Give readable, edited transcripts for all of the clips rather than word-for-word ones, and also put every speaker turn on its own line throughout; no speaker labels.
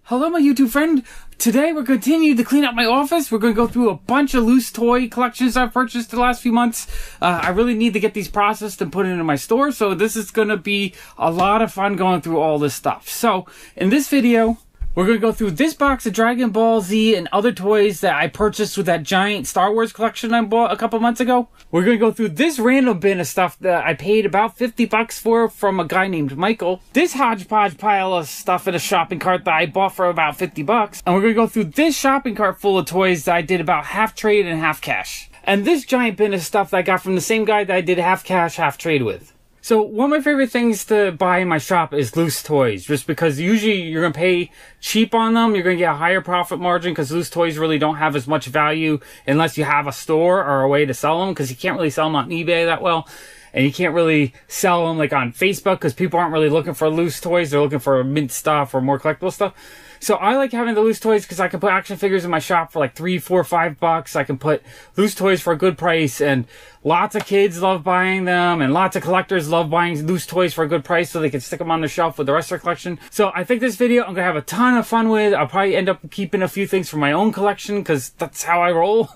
Hello, my YouTube friend. Today we're continuing to clean up my office. We're going to go through a bunch of loose toy collections I've purchased the last few months. I really need to get these processed and put into my store, so this is going to be a lot of fun going through all this stuff. So, in this video, we're going to go through this box of Dragon Ball Z and other toys that I purchased with that giant Star Wars collection I bought a couple months ago. We're going to go through this random bin of stuff that I paid about 50 bucks for from a guy named Michael. This hodgepodge pile of stuff in a shopping cart that I bought for about 50 bucks. And we're going to go through this shopping cart full of toys that I did about half trade and half cash. And this giant bin of stuff that I got from the same guy that I did half cash, half trade with. So, one of my favorite things to buy in my shop is loose toys, just because usually you're going to pay cheap on them, you're going to get a higher profit margin, because loose toys really don't have as much value unless you have a store or a way to sell them, because you can't really sell them on eBay that well, and you can't really sell them like on Facebook, because people aren't really looking for loose toys, they're looking for mint stuff or more collectible stuff. So I like having the loose toys because I can put action figures in my shop for like $3, $4, $5. I can put loose toys for a good price, and lots of kids love buying them, and lots of collectors love buying loose toys for a good price so they can stick them on their shelf with the rest of their collection. So I think this video I'm going to have a ton of fun with. I'll probably end up keeping a few things for my own collection because that's how I roll.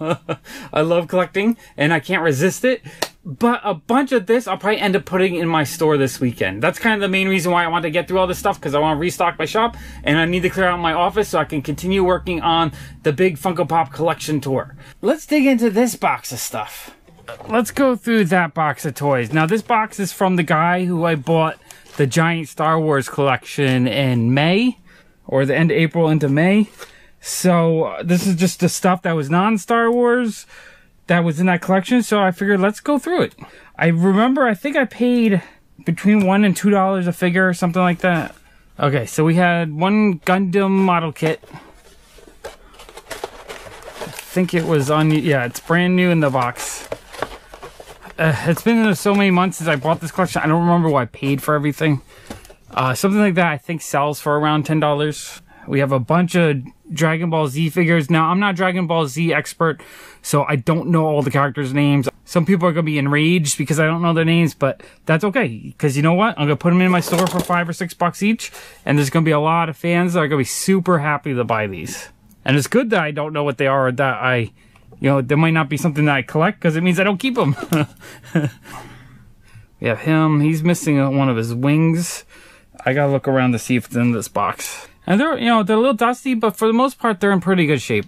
I love collecting and I can't resist it. But a bunch of this I'll probably end up putting in my store this weekend. That's kind of the main reason why I want to get through all this stuff, because I want to restock my shop and I need to clear out my office so I can continue working on the big Funko Pop collection tour. Let's dig into this box of stuff. Let's go through that box of toys. Now this box is from the guy who I bought the giant Star Wars collection in May, or the end of April into May. So this is just the stuff that was non-Star Wars that was in that collection, so I figured let's go through it. I remember, I think I paid between $1 and $2 a figure or something like that. Okay, so we had one Gundam Model Kit. I think it was on, yeah, it's brand new in the box. It's been so many months since I bought this collection, I don't remember what I paid for everything. Something like that I think sells for around $10. We have a bunch of Dragon Ball Z figures. Now, I'm not a Dragon Ball Z expert, so I don't know all the characters' names. Some people are going to be enraged because I don't know their names, but that's okay. Because you know what? I'm going to put them in my store for $5 or $6 each, and there's going to be a lot of fans that are going to be super happy to buy these. And it's good that I don't know what they are, or that I, you know, there might not be something that I collect, because it means I don't keep them. We have him. He's missing one of his wings. I got to look around to see if it's in this box. And they're, you know, they're a little dusty, but for the most part, they're in pretty good shape.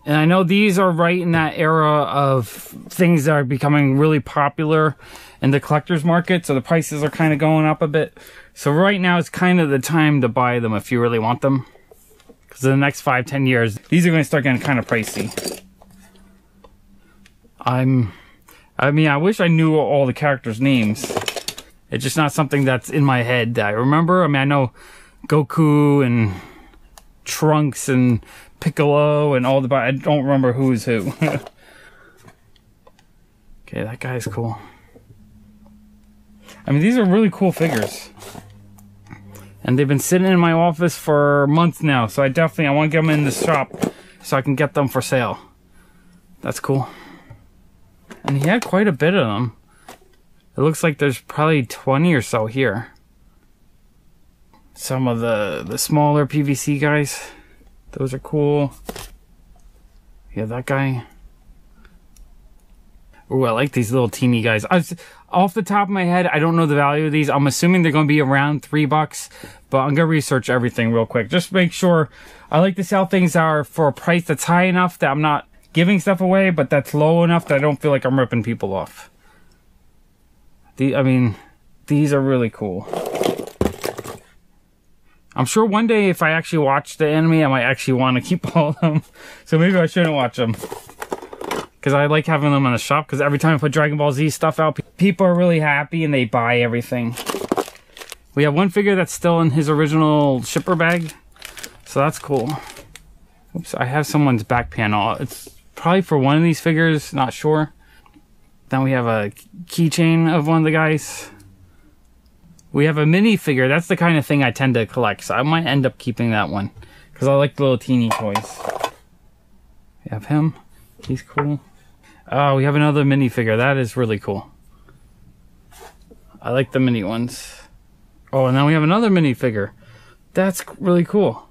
And I know these are right in that era of things that are becoming really popular in the collector's market, so the prices are kind of going up a bit. So right now is kind of the time to buy them if you really want them. Because in the next 5-10 years, these are going to start getting kind of pricey. I mean, I wish I knew all the characters' names. It's just not something that's in my head that I remember. I mean, I know Goku and Trunks and Piccolo and all the, but I don't remember who is who. Okay, that guy's cool. I mean, these are really cool figures. And they've been sitting in my office for months now, so I want to get them in the shop so I can get them for sale. That's cool. And he had quite a bit of them. It looks like there's probably 20 or so here. Some of the smaller PVC guys. Those are cool. Yeah, that guy. Ooh, I like these little teeny guys. Off the top of my head, I don't know the value of these. I'm assuming they're going to be around $3, but I'm going to research everything real quick. Just make sure. I like to sell things that are for a price that's high enough that I'm not giving stuff away, but that's low enough that I don't feel like I'm ripping people off. I mean, these are really cool. I'm sure one day if I actually watch the anime, I might actually want to keep all of them. So maybe I shouldn't watch them. Because I like having them in the shop, because every time I put Dragon Ball Z stuff out, people are really happy and they buy everything. We have one figure that's still in his original shipper bag. So that's cool. Oops, I have someone's back panel. It's probably for one of these figures, not sure. Then we have a keychain of one of the guys. We have a mini figure. That's the kind of thing I tend to collect, so I might end up keeping that one. Because I like the little teeny toys. We have him. He's cool. Oh, we have another mini figure. That is really cool. I like the mini ones. Oh, and now we have another minifigure. That's really cool.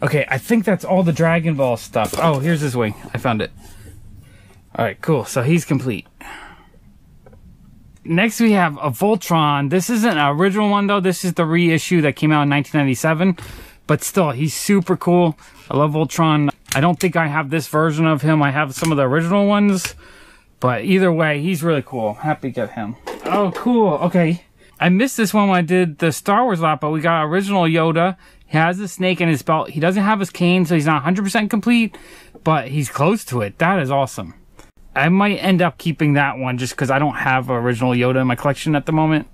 Okay, I think that's all the Dragon Ball stuff. Oh, here's his wing. I found it. Alright, cool. So he's complete. Next we have a Voltron. This isn't an original one though. This is the reissue that came out in 1997. But still, he's super cool. I love Voltron. I don't think I have this version of him. I have some of the original ones. But either way, he's really cool. Happy to get him. Oh, cool. Okay. I missed this one when I did the Star Wars lot, but we got original Yoda. He has a snake in his belt. He doesn't have his cane, so he's not 100% complete, but he's close to it. That is awesome. I might end up keeping that one just because I don't have original Yoda in my collection at the moment.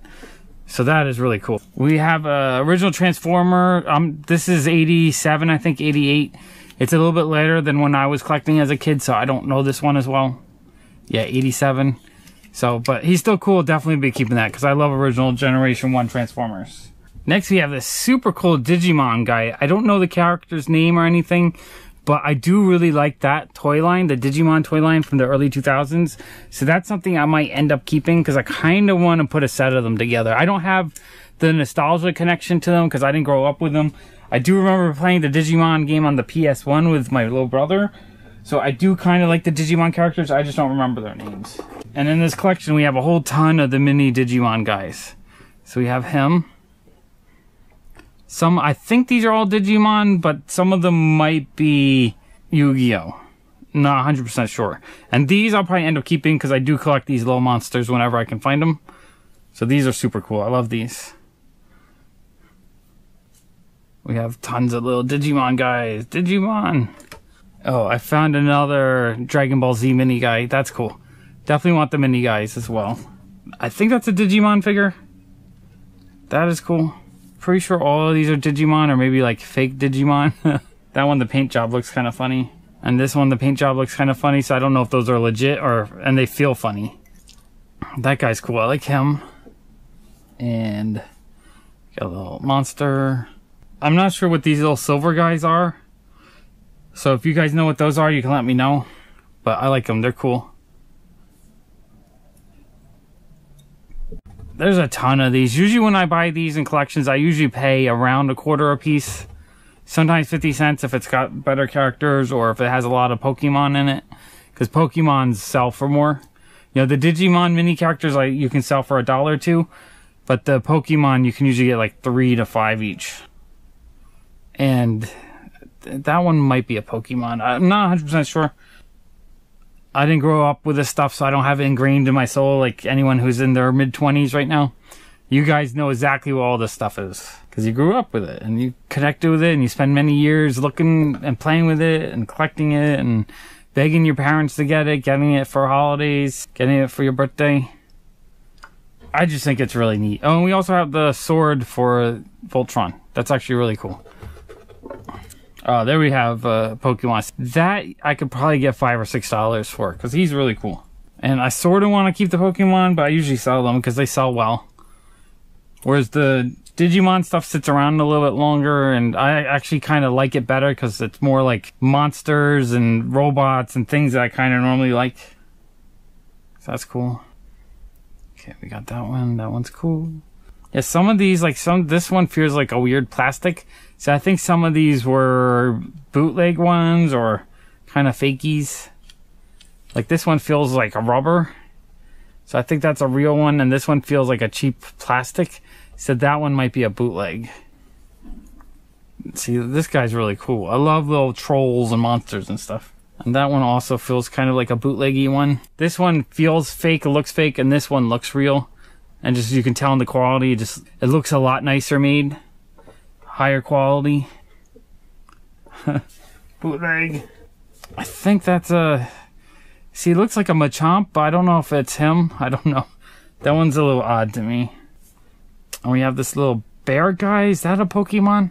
So that is really cool. We have a original Transformer. This is 87, I think 88. It's a little bit later than when I was collecting as a kid, so I don't know this one as well. Yeah, 87. So, but he's still cool. Definitely be keeping that because I love original Generation 1 Transformers. Next, we have this super cool Digimon guy. I don't know the character's name or anything, but I do really like that toy line, the Digimon toy line from the early 2000s. So that's something I might end up keeping because I kind of want to put a set of them together. I don't have the nostalgia connection to them because I didn't grow up with them. I do remember playing the Digimon game on the PS1 with my little brother. So I do kind of like the Digimon characters. I just don't remember their names. And in this collection, we have a whole ton of the mini Digimon guys. So we have him. I think these are all Digimon, but some of them might be Yu-Gi-Oh! Not 100% sure. And these I'll probably end up keeping because I do collect these little monsters whenever I can find them. So these are super cool. I love these. We have tons of little Digimon guys. Digimon! Oh, I found another Dragon Ball Z mini guy. That's cool. Definitely want the mini guys as well. I think that's a Digimon figure. That is cool. Pretty sure all of these are Digimon or maybe like fake Digimon. That one, the paint job looks kind of funny. And this one, the paint job looks kind of funny. So I don't know if those are legit and they feel funny. That guy's cool. I like him. And got a little monster. I'm not sure what these little silver guys are. So if you guys know what those are, you can let me know. But I like them. They're cool. There's a ton of these. Usually when I buy these in collections, I usually pay around $0.25 a piece. Sometimes 50 cents if it's got better characters or if it has a lot of Pokemon in it. Because Pokemons sell for more. You know, the Digimon mini characters you can sell for $1 or $2. But the Pokemon, you can usually get like 3 to 5 each. And that one might be a Pokemon. I'm not 100% sure. I didn't grow up with this stuff, so I don't have it ingrained in my soul like anyone who's in their mid-20s right now. You guys know exactly what all this stuff is. Because you grew up with it, and you connected with it, and you spend many years looking and playing with it, and collecting it, and begging your parents to get it, getting it for holidays, getting it for your birthday. I just think it's really neat. Oh, and we also have the sword for Voltron. That's actually really cool. There we have Pokemon. That I could probably get $5 or $6 for because he's really cool. And I sort of want to keep the Pokemon, but I usually sell them because they sell well. Whereas the Digimon stuff sits around a little bit longer, and I actually kind of like it better because it's more like monsters and robots and things that I kind of normally like. So that's cool. Okay, we got that one. That one's cool. Yeah, some of these, this one feels like a weird plastic. So I think some of these were bootleg ones or kind of fakies. Like this one feels like a rubber. So I think that's a real one. And this one feels like a cheap plastic. So that one might be a bootleg. See, this guy's really cool. I love little trolls and monsters and stuff. And that one also feels kind of like a bootleggy one. This one feels fake, it looks fake, and this one looks real. And just you can tell in the quality, it looks a lot nicer made. Higher quality. Bootleg. I think that's a... See, it looks like a Machamp, but I don't know if it's him. I don't know. That one's a little odd to me. And we have this little bear guy. Is that a Pokemon?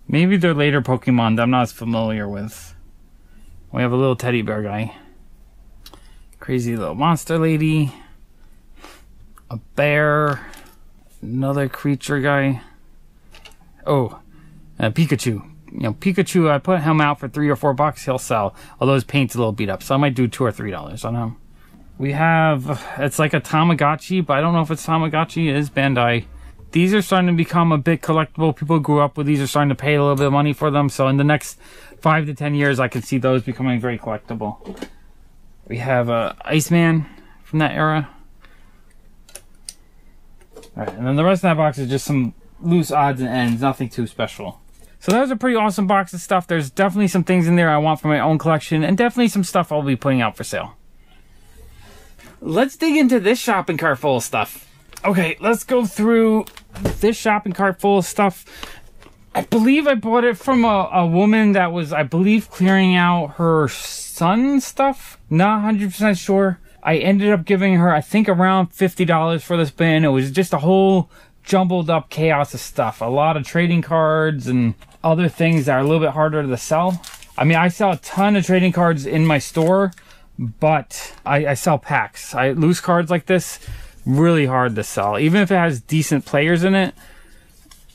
Maybe they're later Pokemon that I'm not as familiar with. We have a little teddy bear guy. Crazy little monster lady. A bear. Another creature guy. Oh, Pikachu. You know, Pikachu, I put him out for $3 or $4. He'll sell. Although his paint's a little beat up. So I might do $2 or $3 on him. We have, it's like a Tamagotchi, but I don't know if it's Tamagotchi. It is Bandai. These are starting to become a bit collectible. People who grew up with these are starting to pay a little bit of money for them. So in the next 5 to 10 years, I can see those becoming very collectible. We have Iceman from that era. Alright, and then the rest of that box is just some loose odds and ends, nothing too special. So that was a pretty awesome box of stuff. There's definitely some things in there I want for my own collection, and definitely some stuff I'll be putting out for sale. Let's dig into this shopping cart full of stuff. Okay, let's go through this shopping cart full of stuff. I believe I bought it from a woman that was, I believe, clearing out her son's stuff. Not 100% sure. I ended up giving her, I think, around $50 for this bin. It was just a whole jumbled up chaos of stuff. A lot of trading cards and other things that are a little bit harder to sell. I mean, I sell a ton of trading cards in my store, but I sell packs. Loose cards like this, really hard to sell. Even if it has decent players in it,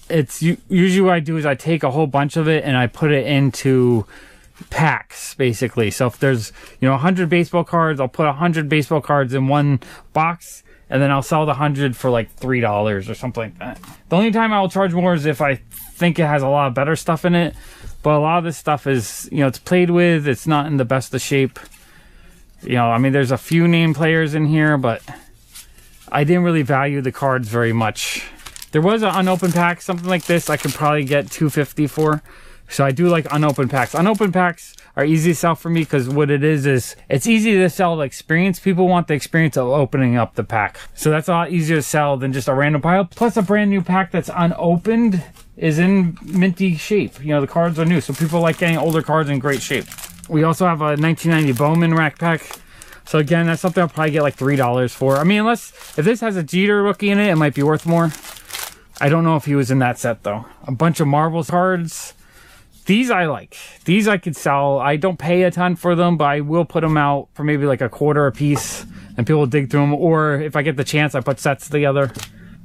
it's usually what I do is I take a whole bunch of it and I put it into packs, basically. So if there's 100 baseball cards, I'll put 100 baseball cards in one box, and then I'll sell the 100 for like $3 or something like that. The only time I'll charge more is if I think it has a lot of better stuff in it, but a lot of this stuff is, it's played with, it's not in the best of shape. I mean, there's a few name players in here, but I didn't really value the cards very much. There was an unopened pack, something like this I could probably get $2.50 for. So I do like unopened packs. Unopened packs are easy to sell for me because what it is it's easy to sell the experience. People want the experience of opening up the pack. So that's a lot easier to sell than just a random pile. Plus a brand new pack that's unopened is in minty shape. The cards are new. So people like getting older cards in great shape. We also have a 1990 Bowman rack pack. So again, that's something I'll probably get like $3 for. I mean, if this has a Jeter rookie in it, it might be worth more. I don't know if he was in that set though. A bunch of Marvel cards. These I like. These I could sell. I don't pay a ton for them, but I will put them out for maybe like $1/4 a piece, and people will dig through them. Or if I get the chance, I put sets together.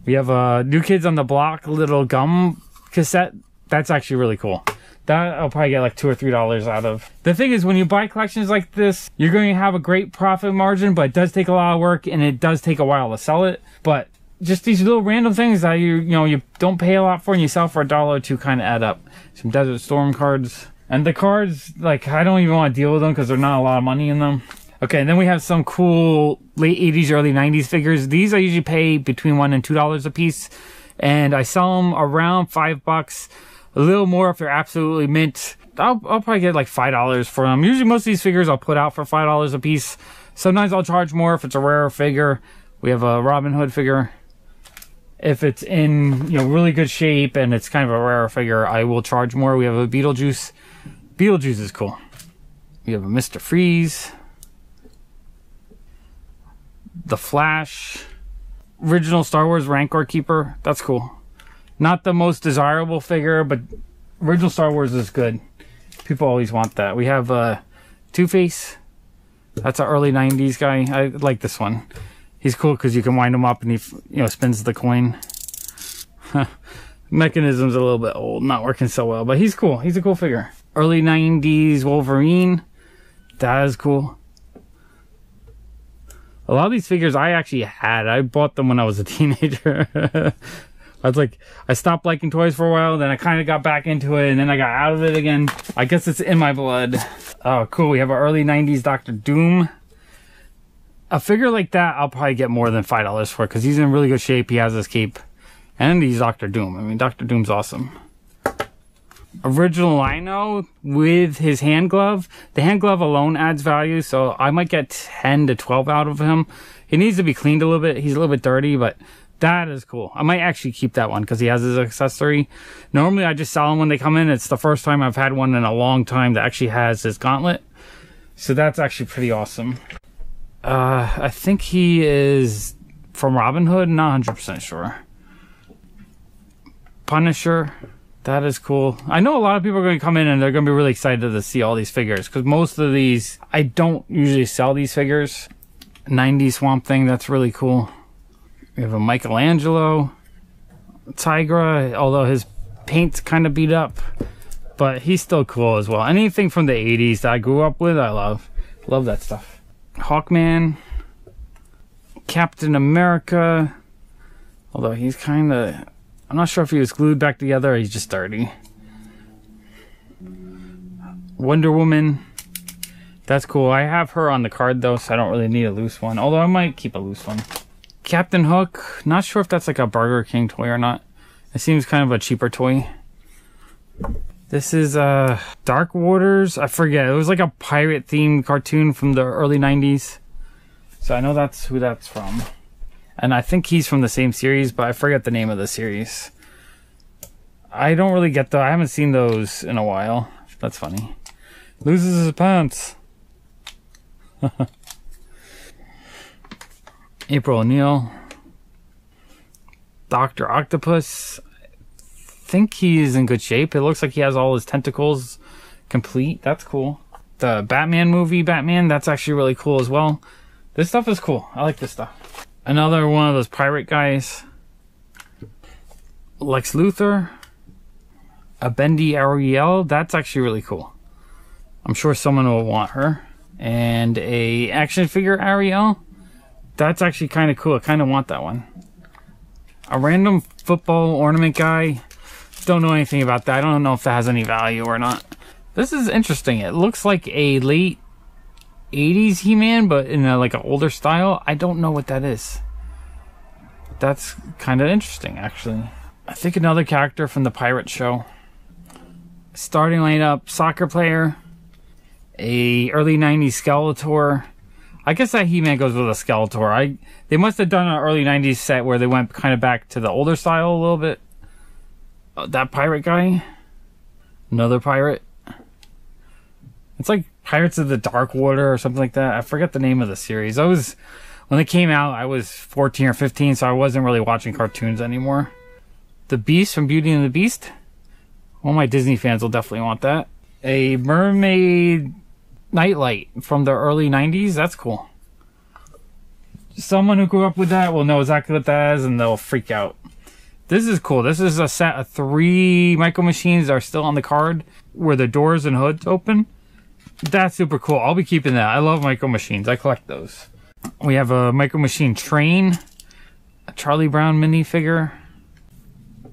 We have a New Kids on the Block little gum cassette. That's actually really cool. That I'll probably get like $2 or $3 out of. The thing is, when you buy collections like this, you're going to have a great profit margin, but it does take a lot of work, and it does take a while to sell it. But just these little random things that you don't pay a lot for and you sell for $1 or $2 kind of add up. Some Desert Storm cards. And the cards, like, I don't even want to deal with them because there's not a lot of money in them. Okay, and then we have some cool late 80s, early 90s figures. These I usually pay between $1 and $2 a piece. And I sell them around $5. A little more if they're absolutely mint. I'll probably get like $5 for them. Usually most of these figures I'll put out for $5 a piece. Sometimes I'll charge more if it's a rare figure. We have a Robin Hood figure. If it's in really good shape and it's kind of a rare figure, I will charge more. We have a Beetlejuice. Beetlejuice is cool. We have a Mr. Freeze. The Flash. Original Star Wars Rancor Keeper. That's cool. Not the most desirable figure, but original Star Wars is good. People always want that. We have Two-Face. That's an early 90s guy. I like this one. He's cool because you can wind him up and he spins the coin. Mechanism's a little bit old, not working so well, but he's cool. He's a cool figure. Early 90s Wolverine. That is cool. A lot of these figures I actually had. I bought them when I was a teenager. I stopped liking toys for a while, then I kind of got back into it, and then I got out of it again. I guess it's in my blood. Oh, cool. We have an early 90s Dr. Doom. A figure like that, I'll probably get more than $5 for, because he's in really good shape. He has his cape. And he's Dr. Doom. I mean, Dr. Doom's awesome. Original Lino with his hand glove. The hand glove alone adds value, so I might get 10 to 12 out of him. He needs to be cleaned a little bit. He's a little bit dirty, but that is cool. I might actually keep that one because he has his accessory. Normally, I just sell them when they come in. It's the first time I've had one in a long time that actually has his gauntlet. So that's actually pretty awesome. I think he is from Robin Hood. Not 100% sure. Punisher. That is cool. I know a lot of people are going to come in and they're going to be really excited to see all these figures, because most of these, I don't usually sell these figures. 90s Swamp Thing, that's really cool. We have a Michelangelo Tygra, although his paint's kind of beat up, but he's still cool as well. Anything from the 80s that I grew up with, I love. Love that stuff. Hawkman. Captain America, although he's kind of I'm not sure if he was glued back together or he's just dirty. Wonder Woman. That's cool. I have her on the card though, so I don't really need a loose one. Although I might keep a loose one. Captain Hook. Not sure if that's like a Burger King toy or not. It seems kind of a cheaper toy. This is Dark Waters. I forget. It was like a pirate themed cartoon from the early 90s. So I know that's who that's from. And I think he's from the same series, but I forget the name of the series. I don't really get I haven't seen those in a while. That's funny. Loses his pants. April O'Neil. Dr. Octopus. I think he's in good shape. It looks like he has all his tentacles complete. That's cool. The Batman movie, Batman, that's actually really cool as well. This stuff is cool. I like this stuff. Another one of those pirate guys. Lex Luthor. A Bendy Ariel. That's actually really cool. I'm sure someone will want her. And a action figure Ariel. That's actually kind of cool. I kind of want that one. A random football ornament guy. Don't know anything about that. I don't know if that has any value or not. This is interesting. It looks like a late 80s He-Man, but in a, like an older style. I don't know what that is. That's kind of interesting, actually. I think another character from the Pirate Show. Starting lineup, soccer player. A early 90s Skeletor. I guess that He-Man goes with a Skeletor. They must have done an early 90s set where they went kind of back to the older style a little bit. That pirate guy. Another pirate. It's like Pirates of the Dark Water or something like that. I forget the name of the series. When they came out, I was 14 or 15, so I wasn't really watching cartoons anymore. The Beast from Beauty and the Beast. All my Disney fans will definitely want that. A mermaid nightlight from the early 90s. That's cool. Someone who grew up with that will know exactly what that is and they'll freak out. This is cool. This is a set of 3 Micro Machines that are still on the card where the doors and hoods open. That's super cool. I'll be keeping that. I love Micro Machines. I collect those. We have a Micro Machine train. A Charlie Brown minifigure.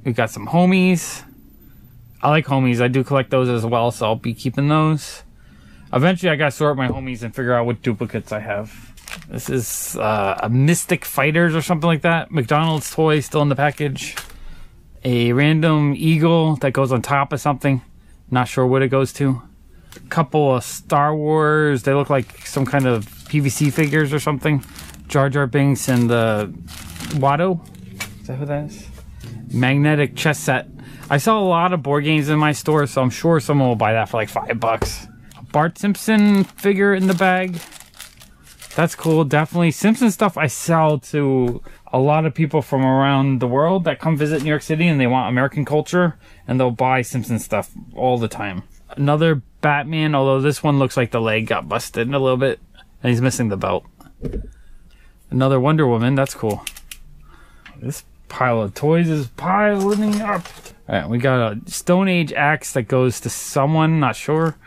We've got some homies. I like homies. I do collect those as well, so I'll be keeping those. Eventually, I gotta sort my homies and figure out what duplicates I have. This is a Mystic Fighters or something like that. McDonald's toy still in the package. A random eagle that goes on top of something. Not sure what it goes to. A couple of Star Wars. They look like some kind of PVC figures or something. Jar Jar Binks and the Watto. Is that who that is? Magnetic chess set. I saw a lot of board games in my store, so I'm sure someone will buy that for like $5. A Bart Simpson figure in the bag. That's cool, definitely. Simpson stuff I sell to a lot of people from around the world that come visit New York City and they want American culture, and they'll buy Simpson stuff all the time. Another Batman, although this one looks like the leg got busted a little bit, and he's missing the belt. Another Wonder Woman, that's cool. This pile of toys is piling up. Alright, we got a Stone Age axe that goes to someone, not sure.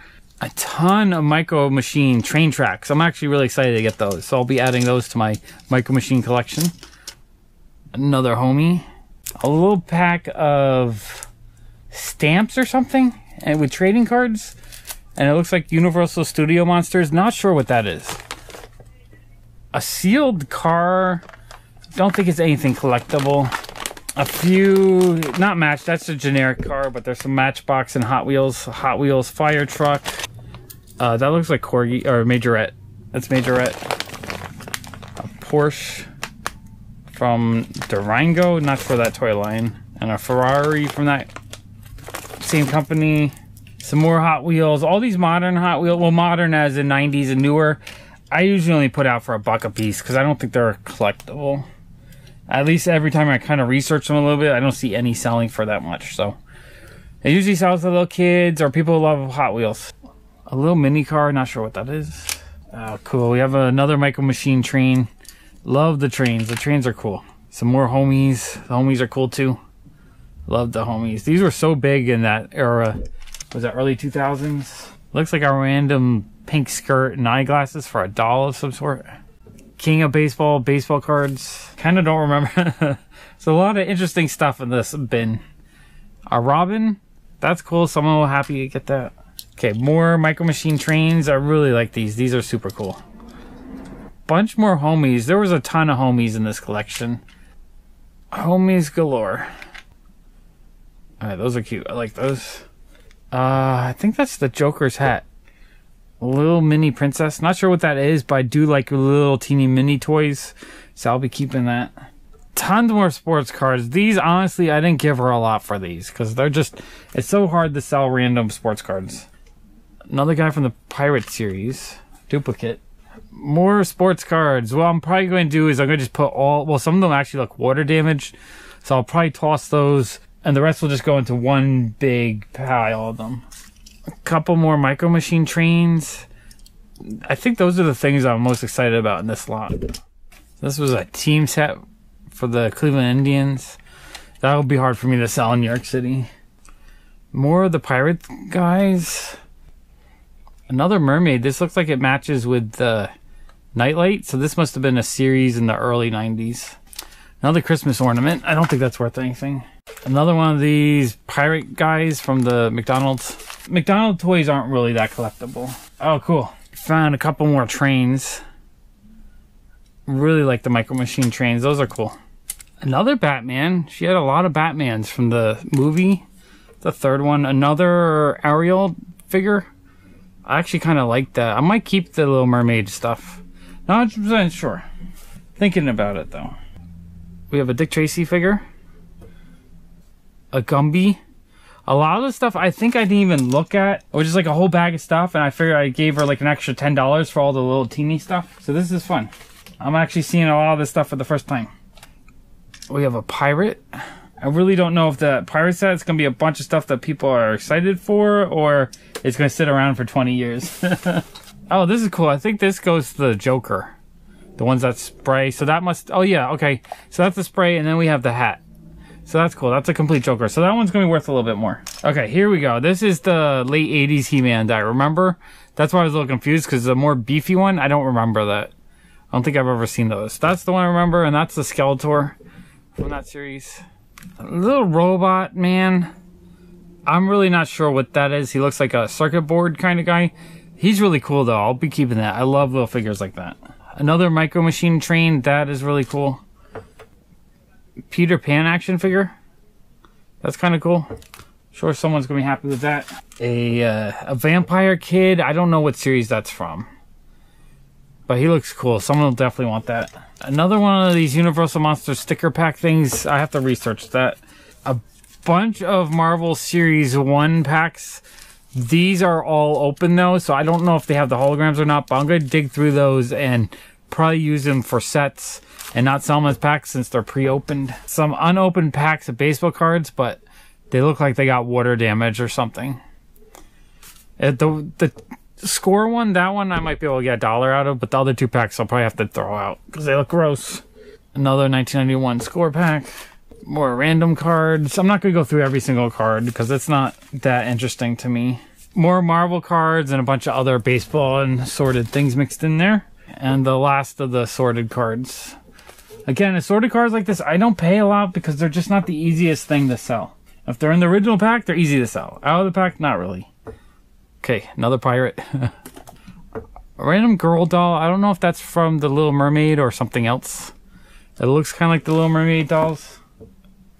A ton of Micro Machine train tracks. I'm actually really excited to get those, so I'll be adding those to my Micro Machine collection. Another homie. A little pack of stamps or something, and with trading cards. And it looks like Universal Studio Monsters. Not sure what that is. A sealed car. Don't think it's anything collectible. A few, not Match, that's a generic car, but there's some Matchbox and Hot Wheels fire truck. That looks like Corgi, or Majorette. That's Majorette. A Porsche from Durango, not for that toy line. And a Ferrari from that same company. Some more Hot Wheels. All these modern Hot Wheels, well, modern as in 90s and newer. I usually only put out for $1 a piece because I don't think they're collectible. At least every time I kind of research them a little bit, I don't see any selling for that much. So it usually sells to little kids or people who love Hot Wheels. A little mini car, not sure what that is. Oh, cool. We have another Micro Machine train. Love the trains. The trains are cool. Some more homies. The homies are cool too. Love the homies. These were so big in that era. Was that early 2000s? Looks like a random pink skirt and eyeglasses for $1 of some sort. King of Baseball, baseball cards. Kind of don't remember. There's a lot of interesting stuff in this bin. A Robin. That's cool. Someone will happy to get that. Okay, more Micro Machine Trains. I really like these. These are super cool. Bunch more homies. There was a ton of homies in this collection. Homies galore. Alright, those are cute. I like those. I think that's the Joker's hat. Little mini princess. Not sure what that is, but I do like little teeny mini toys. So I'll be keeping that. Tons more sports cards. These, honestly, I didn't give her a lot for these. Because they're just... It's so hard to sell random sports cards. Another guy from the Pirate series. Duplicate. More sports cards. What I'm probably going to do is I'm going to just put all... Well, some of them actually look water damaged. So I'll probably toss those. And the rest will just go into one big pile of them. A couple more Micro Machine Trains. I think those are the things I'm most excited about in this lot. This was a team set for the Cleveland Indians. That would be hard for me to sell in New York City. More of the pirate guys. Another mermaid. This looks like it matches with the Nightlight. So this must have been a series in the early 90s. Another Christmas ornament. I don't think that's worth anything. Another one of these pirate guys from the Mcdonald's. McDonald's toys aren't really that collectible. Oh, cool. Found a couple more trains. Really like the Micro Machine Trains. Those are cool. Another Batman. She had a lot of Batmans from the movie. The third one. Another Ariel figure. I actually kind of like that. I might keep the Little Mermaid stuff. Not 100% sure. Thinking about it, though. We have a Dick Tracy figure. A Gumby. A lot of the stuff I think I didn't even look at. It was just like a whole bag of stuff, and I figured I gave her like an extra $10 for all the little teeny stuff. So this is fun. I'm actually seeing a lot of this stuff for the first time. We have a pirate. I really don't know if the pirate set is going to be a bunch of stuff that people are excited for, or it's going to sit around for 20 years. Oh, this is cool. I think this goes to the Joker. The ones that spray. So that must... Oh, yeah. Okay. So that's the spray, and then we have the hat. So that's cool. That's a complete Joker. So that one's going to be worth a little bit more. Okay, here we go. This is the late 80s He-Man that I remember. That's why I was a little confused, because the more beefy one, I don't remember that. I don't think I've ever seen those. That's the one I remember, and that's the Skeletor from that series. A little robot man. I'm really not sure what that is. He looks like a circuit board kind of guy. He's really cool, though. I'll be keeping that. I love little figures like that. Another Micro Machine Train. That is really cool. Peter Pan action figure. That's kind of cool. Sure someone's going to be happy with that. A Vampire Kid. I don't know what series that's from. But he looks cool. Someone will definitely want that. Another one of these Universal Monsters sticker pack things. I have to research that. A bunch of Marvel Series 1 packs. These are all open though, so I don't know if they have the holograms or not, but I'm going to dig through those and probably use them for sets and not sell them as packs since they're pre-opened. Some unopened packs of baseball cards, but they look like they got water damage or something. The score one, that one I might be able to get $1 out of, but the other two packs I'll probably have to throw out because they look gross. Another 1991 score pack. More random cards. I'm not going to go through every single card because it's not that interesting to me. More Marvel cards and a bunch of other baseball and sorted things mixed in there. And the last of the sorted cards. Again, assorted cards like this, I don't pay a lot because they're just not the easiest thing to sell. If they're in the original pack, they're easy to sell. Out of the pack, not really. Okay, another pirate. A random girl doll. I don't know if that's from The Little Mermaid or something else. It looks kind of like the Little Mermaid dolls.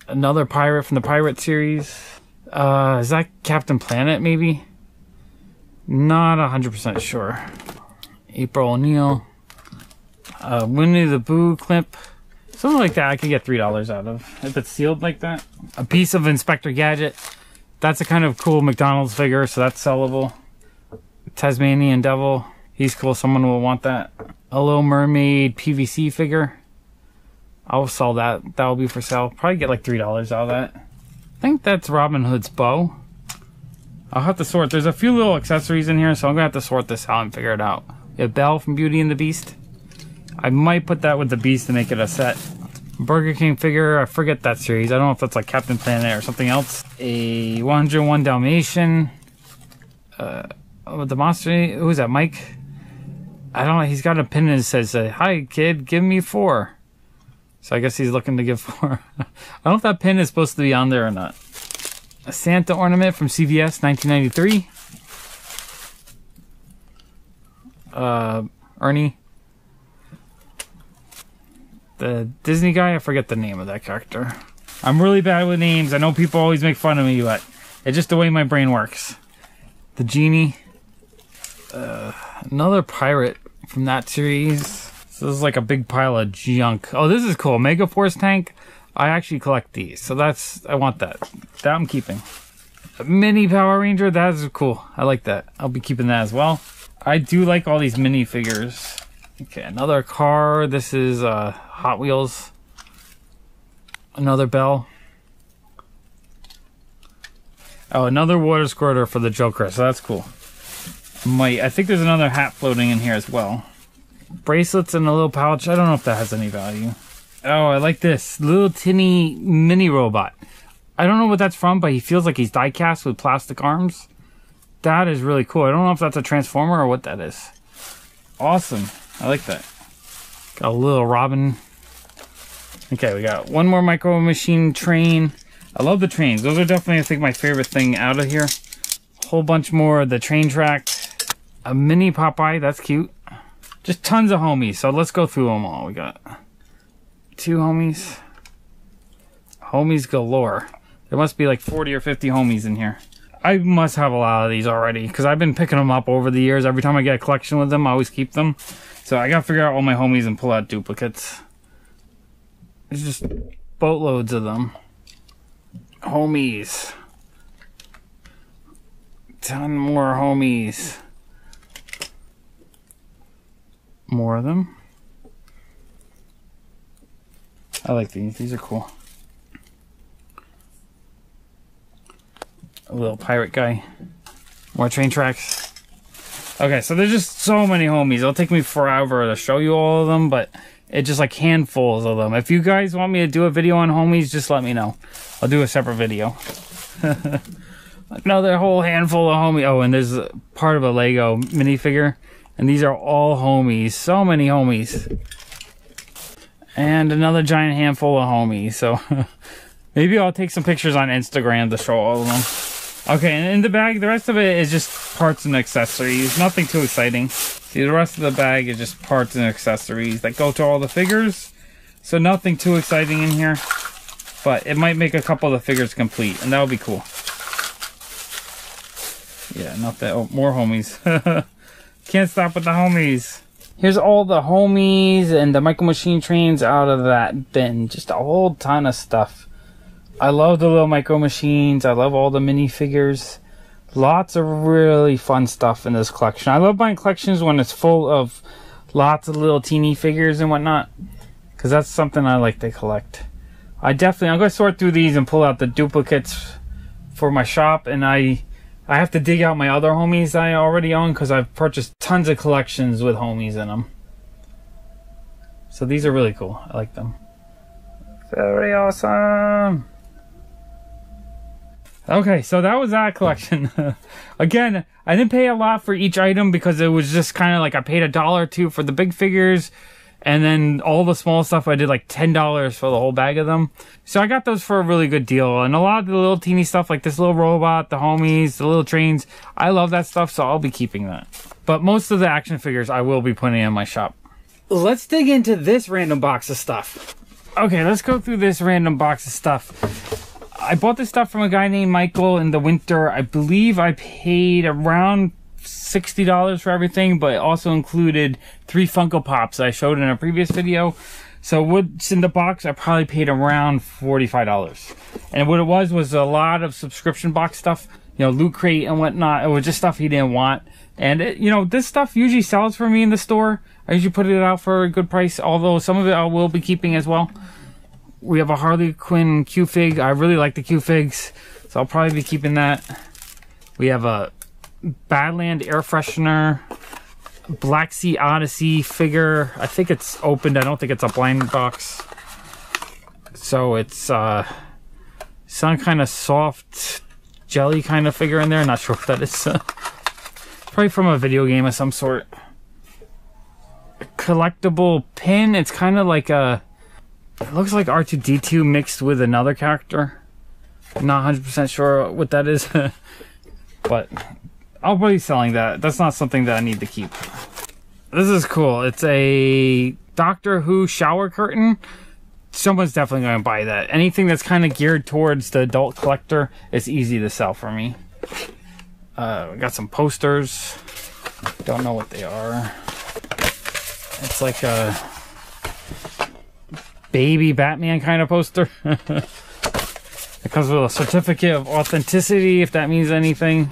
Another pirate from the Pirate series. Is that Captain Planet, maybe? Not 100% sure. April O'Neil. Winnie the Pooh clip. Something like that I could get $3 out of. If it's sealed like that. A piece of Inspector Gadget. That's a kind of cool McDonald's figure, so that's sellable. Tasmanian Devil. He's cool. Someone will want that. A Little Mermaid PVC figure. I'll sell that. That will be for sale. Probably get like $3 out of that. I think that's Robin Hood's bow. I'll have to sort. There's a few little accessories in here, so I'm going to have to sort this out and figure it out. We have Belle from Beauty and the Beast. I might put that with the Beast to make it a set. Burger King figure. I forget that series. I don't know if that's like Captain Planet or something else. A 101 Dalmatian. With the monster. Who is that? Mike? I don't know. He's got a pin that says, "Hi, kid, give me 4." So I guess he's looking to give 4. I don't know if that pin is supposed to be on there or not. A Santa ornament from CVS, 1993. Ernie. The Disney guy, I forget the name of that character. I'm really bad with names. I know people always make fun of me, but it's just the way my brain works. The genie. Another pirate from that series. This is like a big pile of junk. Oh, this is cool. Mega Force tank. I actually collect these, so I want that. That I'm keeping. A mini Power Ranger. That is cool. I like that. I'll be keeping that as well. I do like all these mini figures. Okay, another car. This is Hot Wheels. Another bell. Oh, another water squirter for the Joker, so that's cool. I think there's another hat floating in here as well. Bracelets in a little pouch. I don't know if that has any value. Oh, I like this. Little tinny mini robot. I don't know what that's from, but he feels like he's die cast with plastic arms. That is really cool. I don't know if that's a Transformer or what that is. Awesome. I like that. Got a little Robin. Okay, we got one more Micro Machine train. I love the trains. Those are definitely, I think, my favorite thing out of here. A whole bunch more of the train tracks. A mini Popeye. That's cute. Just tons of homies. So let's go through them all. We got 2 homies. Homies galore. There must be like 40 or 50 homies in here. I must have a lot of these already because I've been picking them up over the years. Every time I get a collection with them, I always keep them. So I gotta figure out all my homies and pull out duplicates. There's just boatloads of them. Homies. Ton more homies. More of them. I like these. These are cool. A little pirate guy. More train tracks. Okay, so there's just so many homies. It'll take me forever to show you all of them, but it's just like handfuls of them. If you guys want me to do a video on homies, just let me know. I'll do a separate video. Another whole handful of homies. Oh, and there's part of a Lego minifigure. And these are all homies. So many homies. And another giant handful of homies. So maybe I'll take some pictures on Instagram to show all of them. Okay, and in the bag, the rest of it is just parts and accessories. Nothing too exciting. See, the rest of the bag is just parts and accessories that go to all the figures. So nothing too exciting in here. But it might make a couple of the figures complete, and that would be cool. Yeah, not that. Oh, more homies. Can't stop with the homies. Here's all the homies and the Micro Machine trains out of that bin. Just a whole ton of stuff. I love the little Micro Machines. I love all the minifigures. Lots of really fun stuff in this collection. I love buying collections when it's full of lots of little teeny figures and whatnot, because that's something I like to collect. I'm going to sort through these and pull out the duplicates for my shop, and I have to dig out my other homies I already own because I've purchased tons of collections with homies in them. So these are really cool. I like them. Very awesome. Okay, so that was that collection. Again, I didn't pay a lot for each item because it was just kind of like I paid $1 or $2 for the big figures. And then all the small stuff, I did like $10 for the whole bag of them. So I got those for a really good deal. And a lot of the little teeny stuff, like this little robot, the homies, the little trains, I love that stuff, so I'll be keeping that. But most of the action figures I will be putting in my shop. Let's dig into this random box of stuff. Okay, let's go through this random box of stuff. I bought this stuff from a guy named Michael in the winter. I believe I paid around $60 for everything, but it also included 3 Funko Pops I showed in a previous video. So what's in the box, I probably paid around $45. And what it was a lot of subscription box stuff, you know, Loot Crate and whatnot. It was just stuff he didn't want. And it, you know, this stuff usually sells for me in the store. I usually put it out for a good price, although some of it I will be keeping as well. We have a Harley Quinn Q-Fig. I really like the Q-Figs, so I'll probably be keeping that. We have a Badland Air Freshener, Black Sea Odyssey figure. I think it's opened. I don't think it's a blind box. So it's some kind of soft jelly kind of figure in there. Not sure what that is. Probably from a video game of some sort. collectible pin. It's kind of like a... It looks like R2-D2 mixed with another character. I'm not 100% sure what that is. But I'll be selling that. That's not something that I need to keep. This is cool. It's a Doctor Who shower curtain. Someone's definitely going to buy that. Anything that's kind of geared towards the adult collector is easy to sell for me. We got some posters. Don't know what they are. It's like a baby Batman kind of poster. It comes with a certificate of authenticity, if that means anything.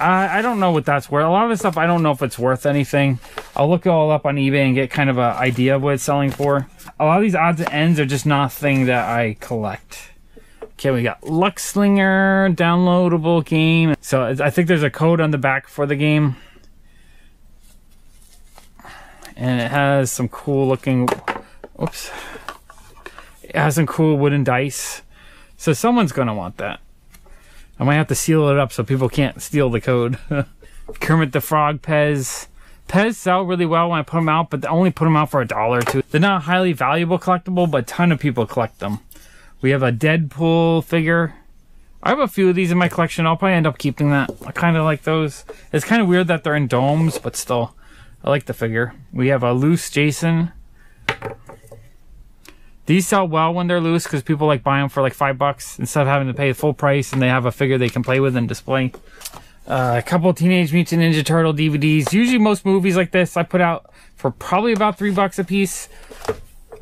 I don't know what that's worth. A lot of this stuff, I don't know if it's worth anything. I'll look it all up on eBay and get kind of an idea of what it's selling for. A lot of these odds and ends are just nothing that I collect. Okay, we got Luxslinger, downloadable game. So I think there's a code on the back for the game. And it has some cool looking... Oops. It has some cool wooden dice. So someone's going to want that. I might have to seal it up so people can't steal the code. Kermit the Frog Pez. Pez sell really well when I put them out, but I only put them out for $1 or $2. They're not a highly valuable collectible, but a ton of people collect them. We have a Deadpool figure. I have a few of these in my collection. I'll probably end up keeping that. I kind of like those. It's kind of weird that they're in domes, but still, I like the figure. We have a loose Jason. These sell well when they're loose because people like buying them for like $5 instead of having to pay full price, and they have a figure they can play with and display. A couple Teenage Mutant Ninja Turtle DVDs. Usually most movies like this I put out for probably about $3 a piece.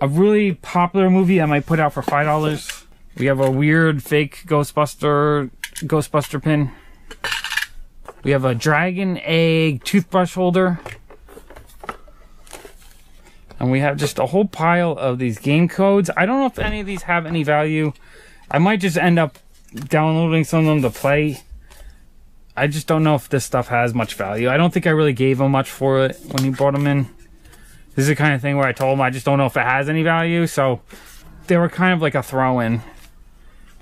A really popular movie I might put out for $5. We have a weird fake Ghostbuster pin. We have a dragon egg toothbrush holder. And we have just a whole pile of these game codes. I don't know if any of these have any value. I might just end up downloading some of them to play. I just don't know if this stuff has much value. I don't think I really gave him much for it when he brought them in. This is the kind of thing where I told him I just don't know if it has any value. So they were kind of like a throw-in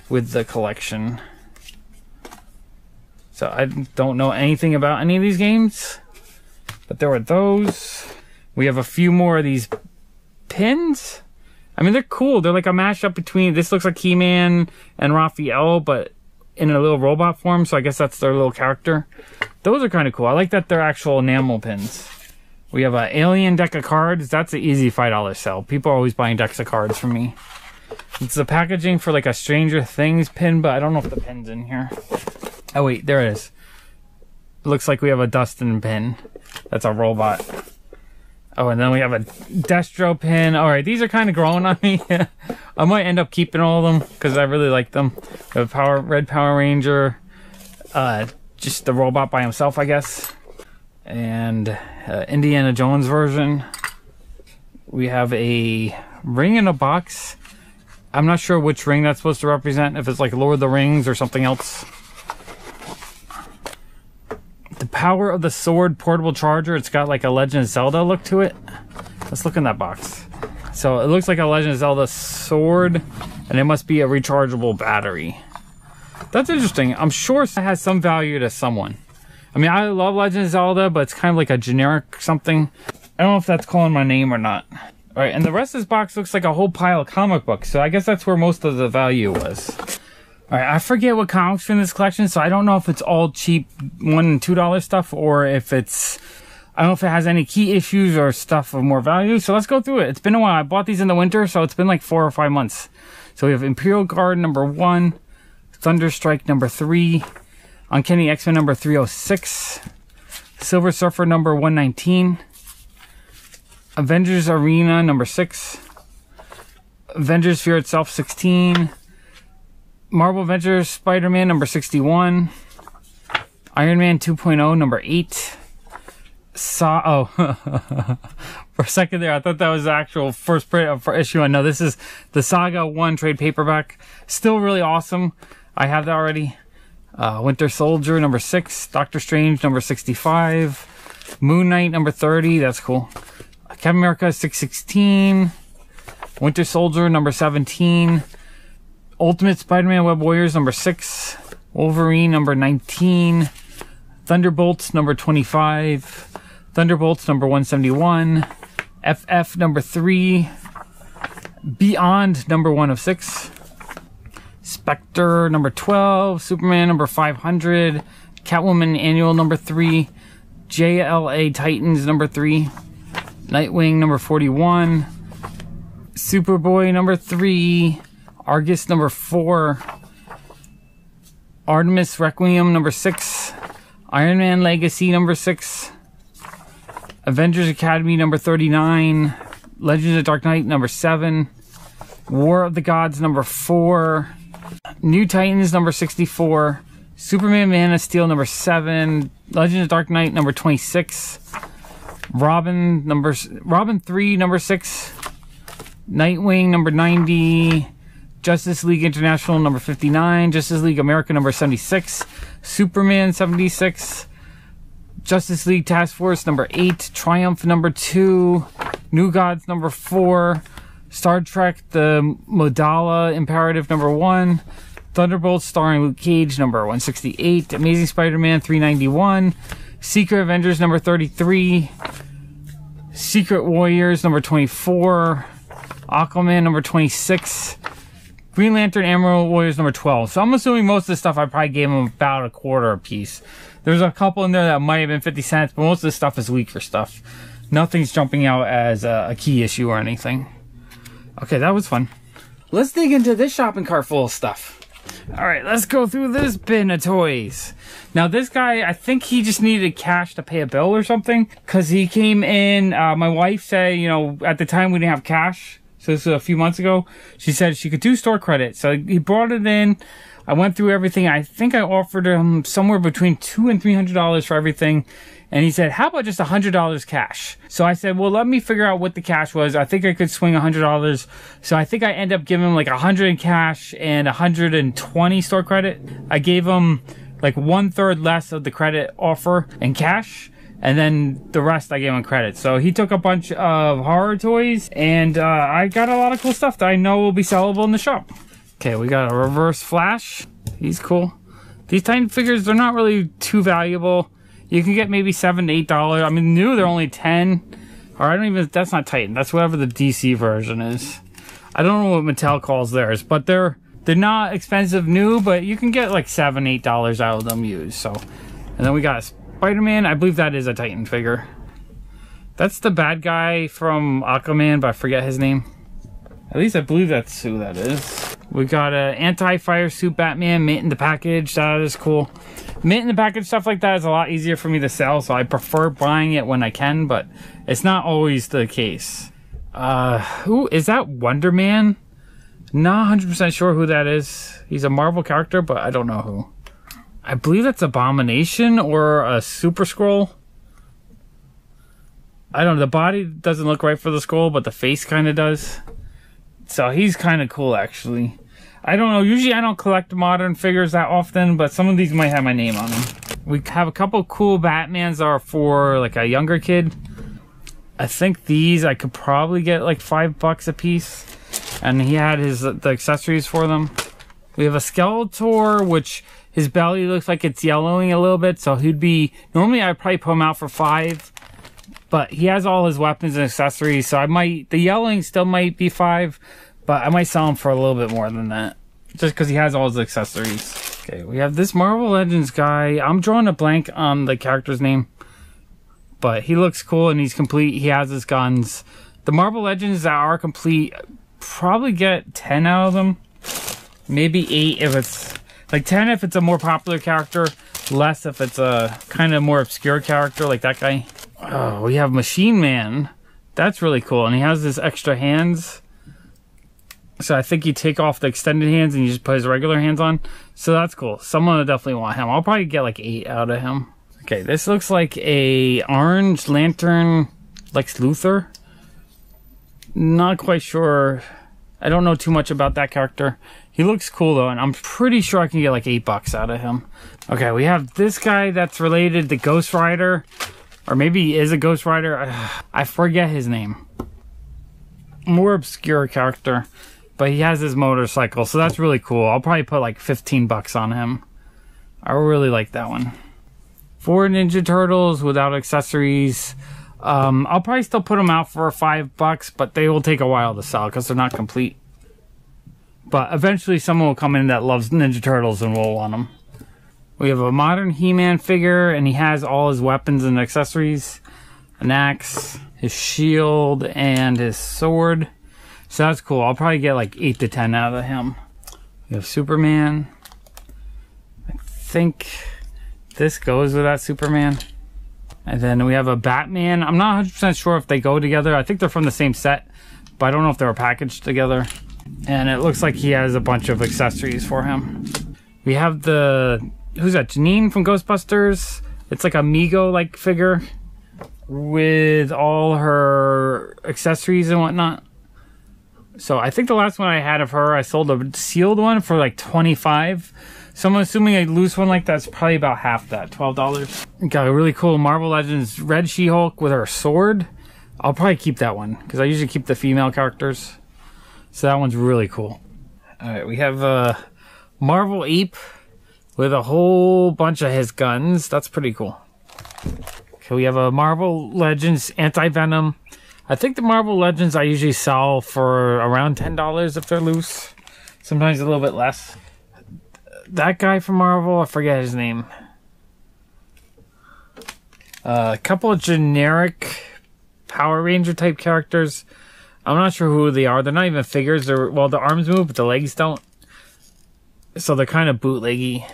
with the collection. So I don't know anything about any of these games. But there were those. We have a few more of these pins. I mean, they're cool. They're like a mashup between... This looks like He-Man and Raphael, but in a little robot form. So I guess that's their little character. Those are kind of cool. I like that they're actual enamel pins. We have an alien deck of cards. That's an easy $5 sell. People are always buying decks of cards from me. It's the packaging for like a Stranger Things pin, but I don't know if the pin's in here. Oh, wait. There it is. It looks like we have a Dustin pin. That's a robot. Oh, and then we have a Destro pin. All right, these are kind of growing on me. I might end up keeping all of them because I really like them. We have a Red Power Ranger. Just the robot by himself, I guess. And Indiana Jones version. We have a ring in a box. I'm not sure which ring that's supposed to represent. If it's like Lord of the Rings or something else. The Power of the Sword portable charger. It's got like a Legend of Zelda look to it. Let's look in that box. So it looks like a Legend of Zelda sword, and it must be a rechargeable battery. That's interesting. I'm sure it has some value to someone. I mean, I love Legend of Zelda, but it's kind of like a generic something. I don't know if that's calling my name or not. All right, and the rest of this box looks like a whole pile of comic books, so I guess that's where most of the value was. All right, I forget what comics are in this collection, so I don't know if it's all cheap $1 and $2 stuff, or if it's... I don't know if it has any key issues or stuff of more value, so let's go through it. It's been a while. I bought these in the winter, so it's been like 4 or 5 months. So we have Imperial Guard number 1, Thunderstrike number 3, Uncanny X-Men number 306, Silver Surfer number 119, Avengers Arena number 6, Avengers Fear Itself 16, Marvel Avengers Spider-Man number 61, Iron Man 2.0 number 8, for a second there I thought that was the actual first print for issue. No, this is the Saga 1 trade paperback. Still really awesome. I have that already. Winter Soldier number 6, Doctor Strange number 65, Moon Knight number 30. That's cool. Captain America 616, Winter Soldier number 17, Ultimate Spider-Man Web Warriors number 6, Wolverine number 19, Thunderbolts number 25, Thunderbolts number 171, FF number 3, Beyond number 1 of 6, Spectre number 12, Superman number 500, Catwoman Annual number 3, JLA Titans number 3, Nightwing number 41, Superboy number 3, Argus number 4, Artemis Requiem number 6, Iron Man Legacy number 6, Avengers Academy number 39, Legends of Dark Knight number 7, War of the Gods number 4, New Titans number 64, Superman Man of Steel number 7, Legends of Dark Knight number 26, Robin 3 number 6, Nightwing number 90, Justice League International number 59, Justice League America number 76, Superman 76, Justice League Task Force number 8, Triumph number 2, New Gods number 4, Star Trek The Modala Imperative number 1, Thunderbolts starring Luke Cage number 168, Amazing Spider-Man 391, Secret Avengers number 33, Secret Warriors number 24, Aquaman number 26, Green Lantern Emerald Warriors number 12. So I'm assuming most of the stuff I probably gave them about a quarter a piece. There's a couple in there that might have been 50 cents, but most of the stuff is weaker stuff. Nothing's jumping out as a key issue or anything. Okay, that was fun. Let's dig into this shopping cart full of stuff. Alright, let's go through this bin of toys. Now this guy, I think he just needed cash to pay a bill or something. Because he came in, my wife said, you know, at the time we didn't have cash. So this was a few months ago. She said she could do store credit. So he brought it in. I went through everything. I think I offered him somewhere between $200 and $300 for everything. And he said, how about just $100 cash? So I said, well, let me figure out what the cash was. I think I could swing $100. So I think I ended up giving him like $100 in cash and $120 store credit. I gave him like 1/3 less of the credit offer in cash. And then the rest I gave him credit. So he took a bunch of horror toys. And I got a lot of cool stuff that I know will be sellable in the shop. Okay, we got a Reverse Flash. He's cool. These Titan figures, they're not really too valuable. You can get maybe $7 to $8. I mean, new, they're only 10. Or I don't even, that's not Titan. That's whatever the DC version is. I don't know what Mattel calls theirs. But they're not expensive new, but you can get like $7, $8 out of them used. So, and then we got Spider-Man. I believe that is a Titan figure. That's the bad guy from Aquaman, but I forget his name. At least I believe that's who that is. We got an anti-fire suit Batman, mint in the package. That is cool. Mint in the package stuff like that is a lot easier for me to sell, so I prefer buying it when I can, but it's not always the case. Who is that? Wonder Man? Not 100% sure who that is. He's a Marvel character, but I don't know who. I believe that's Abomination or a Super Skrull. I don't know. The body doesn't look right for the Skrull, but the face kind of does. So he's kind of cool, actually. I don't know. Usually I don't collect modern figures that often, but some of these might have my name on them. We have a couple cool Batmans that are for like a younger kid. I think these I could probably get like $5 a piece. And he had the accessories for them. We have a Skeletor, which his belly looks like it's yellowing a little bit. So he'd be, normally I'd probably put him out for $5. But he has all his weapons and accessories, so I might, the yelling still might be $5, but I might sell him for a little bit more than that. Just because he has all his accessories. Okay, we have this Marvel Legends guy. I'm drawing a blank on the character's name. But he looks cool and he's complete. He has his guns. The Marvel Legends that are complete, probably get 10 out of them. Maybe 8 if it's, like 10 if it's a more popular character. Less if it's a kind of more obscure character like that guy. Oh, we have Machine Man. That's really cool. And he has his extra hands. So I think you take off the extended hands and you just put his regular hands on. So that's cool. Someone will definitely want him. I'll probably get like 8 out of him. Okay, this looks like a Orange Lantern Lex Luthor. Not quite sure. I don't know too much about that character. He looks cool though, and I'm pretty sure I can get like $8 out of him. Okay, we have this guy that's related to Ghost Rider. Or maybe he is a Ghost Rider. I forget his name. More obscure character. But he has his motorcycle, so that's really cool. I'll probably put like $15 on him. I really like that one. 4 Ninja Turtles without accessories. I'll probably still put them out for $5, but they will take a while to sell because they're not complete. But eventually someone will come in that loves Ninja Turtles and will want them. We have a modern He-Man figure, and he has all his weapons and accessories. An axe, his shield, and his sword. So that's cool. I'll probably get like 8 to 10 out of him. We have Superman. I think this goes with that Superman. And then we have a Batman. I'm not 100% sure if they go together. I think they're from the same set, but I don't know if they were packaged together. And it looks like he has a bunch of accessories for him. We have the... Who's that? Janine from Ghostbusters. It's like a Mego-like figure with all her accessories and whatnot. So I think the last one I had of her, I sold a sealed one for like $25. So I'm assuming a loose one like that's probably about half that, $12. Got a really cool Marvel Legends Red She-Hulk with her sword. I'll probably keep that one because I usually keep the female characters. So that one's really cool. Alright, we have a Marvel Ape with a whole bunch of his guns. That's pretty cool. Okay, we have a Marvel Legends Anti-Venom. I think the Marvel Legends I usually sell for around $10 if they're loose. Sometimes a little bit less. That guy from Marvel, I forget his name. A couple of generic Power Ranger type characters. I'm not sure who they are. They're not even figures. They're, well, the arms move, but the legs don't. So they're kind of bootleggy.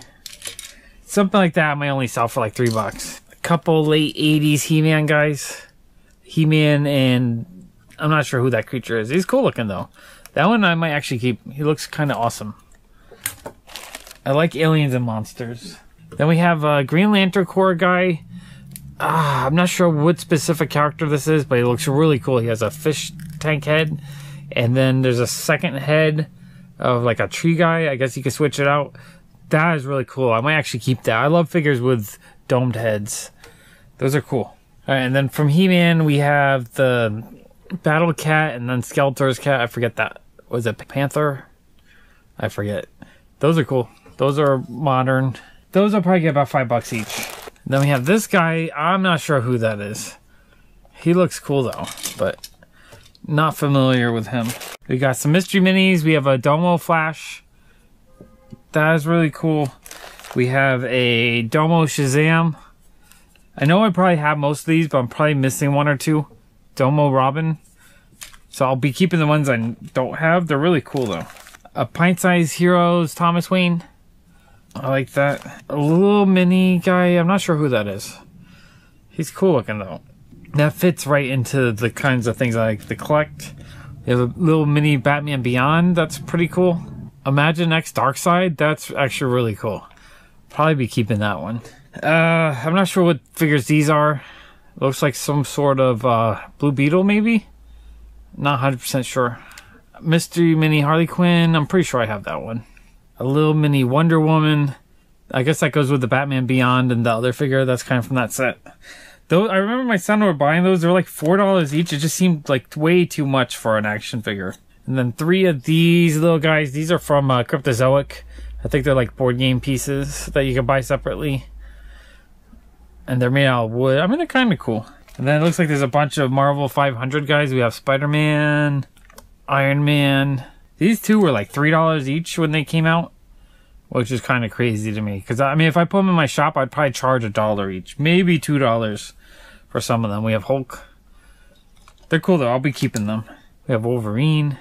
Something like that I might only sell for like $3. A couple late 80s He-Man guys. He-Man, and I'm not sure who that creature is. He's cool looking though. That one I might actually keep. He looks kind of awesome. I like aliens and monsters. Then we have a Green Lantern Corps guy. I'm not sure what specific character this is, but he looks really cool. He has a fish tank head, and then there's a second head of like a tree guy. I guess you can switch it out. That is really cool. I might actually keep that. I love figures with domed heads. Those are cool. All right, and then from He-Man, we have the Battle Cat and then Skeletor's cat. I forget that. Was it Panther? I forget. Those are cool. Those are modern. Those will probably get about $5 each. Then we have this guy. I'm not sure who that is. He looks cool though, but not familiar with him. We got some mystery minis. We have a Domo Flash. That is really cool. We have a Domo Shazam. I know I probably have most of these, but I'm probably missing one or two. Domo Robin. So I'll be keeping the ones I don't have. They're really cool though. A Pint-Sized Heroes Thomas Wayne. I like that. A little mini guy. I'm not sure who that is. He's cool looking though. That fits right into the kinds of things I like to collect. We have a little mini Batman Beyond. That's pretty cool. Imaginext Darkseid. That's actually really cool. Probably be keeping that one. I'm not sure what figures these are. Looks like some sort of Blue Beetle maybe? Not 100% sure. Mystery Mini Harley Quinn. I'm pretty sure I have that one. A little mini Wonder Woman. I guess that goes with the Batman Beyond and the other figure. That's kind of from that set. Those, I remember my son were buying those. They were like $4 each. It just seemed like way too much for an action figure. And then 3 of these little guys. These are from Cryptozoic. I think they're like board game pieces that you can buy separately. And they're made out of wood. I mean, they're kind of cool. And then it looks like there's a bunch of Marvel 500 guys. We have Spider-Man, Iron Man. These two were like $3 each when they came out, which is kind of crazy to me. Because, I mean, if I put them in my shop, I'd probably charge $1 each. Maybe $2 for some of them. We have Hulk. They're cool, though. I'll be keeping them. We have Wolverine,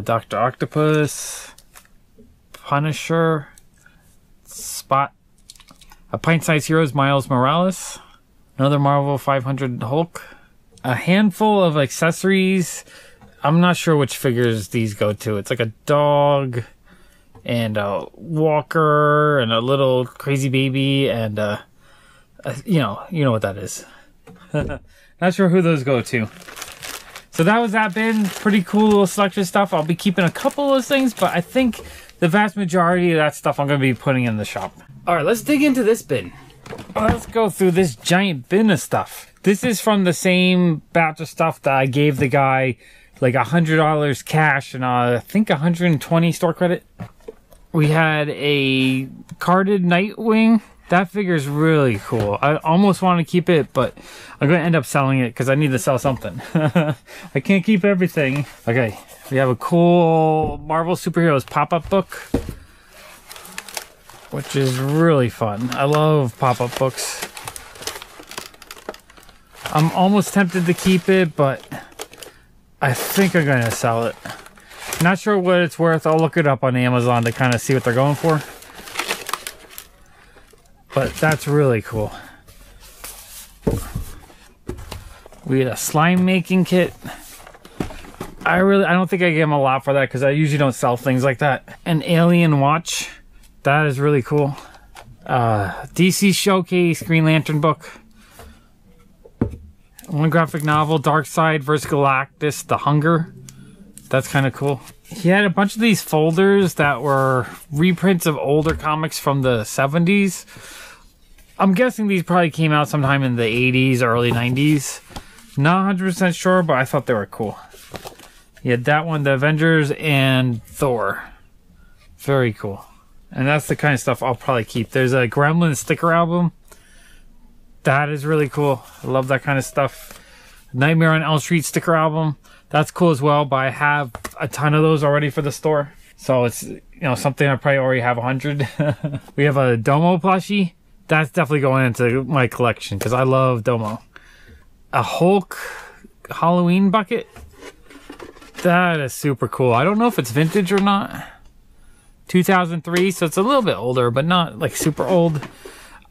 Dr. Octopus, Punisher, Spot, a Pint-Sized Heroes Miles Morales, another Marvel 500 Hulk, a handful of accessories. I'm not sure which figures these go to. It's like a dog and a walker and a little crazy baby and you know what that is. Not sure who those go to. So that was that bin. Pretty cool little selection stuff. I'll be keeping a couple of those things, but I think the vast majority of that stuff I'm going to be putting in the shop. All right, let's dig into this bin. Let's go through this giant bin of stuff. This is from the same batch of stuff that I gave the guy like $100 cash and I think 120 store credit. We had a carded Nightwing That figure is really cool. I almost want to keep it, but I'm going to end up selling it because I need to sell something. I can't keep everything. Okay, we have a cool Marvel Superheroes pop-up book, which is really fun. I love pop-up books. I'm almost tempted to keep it, but I think I'm going to sell it. Not sure what it's worth. I'll look it up on Amazon to kind of see what they're going for. But that's really cool. We had a slime making kit. I don't think I gave him a lot for that because I usually don't sell things like that. An alien watch. That is really cool. DC Showcase Green Lantern book. One graphic novel, Darkseid vs. Galactus, The Hunger. That's kind of cool. He had a bunch of these folders that were reprints of older comics from the 70s. I'm guessing these probably came out sometime in the 80s, early 90s. Not 100% sure, but I thought they were cool. He had that one, the Avengers and Thor. Very cool. And that's the kind of stuff I'll probably keep. There's a Gremlin sticker album. That is really cool. I love that kind of stuff. Nightmare on Elm Street sticker album. That's cool as well, but I have a ton of those already for the store. So it's, you know, something I probably already have 100. We have a Domo plushie. That's definitely going into my collection because I love Domo. A Hulk Halloween bucket. That is super cool. I don't know if it's vintage or not. 2003, so it's a little bit older, but not like super old.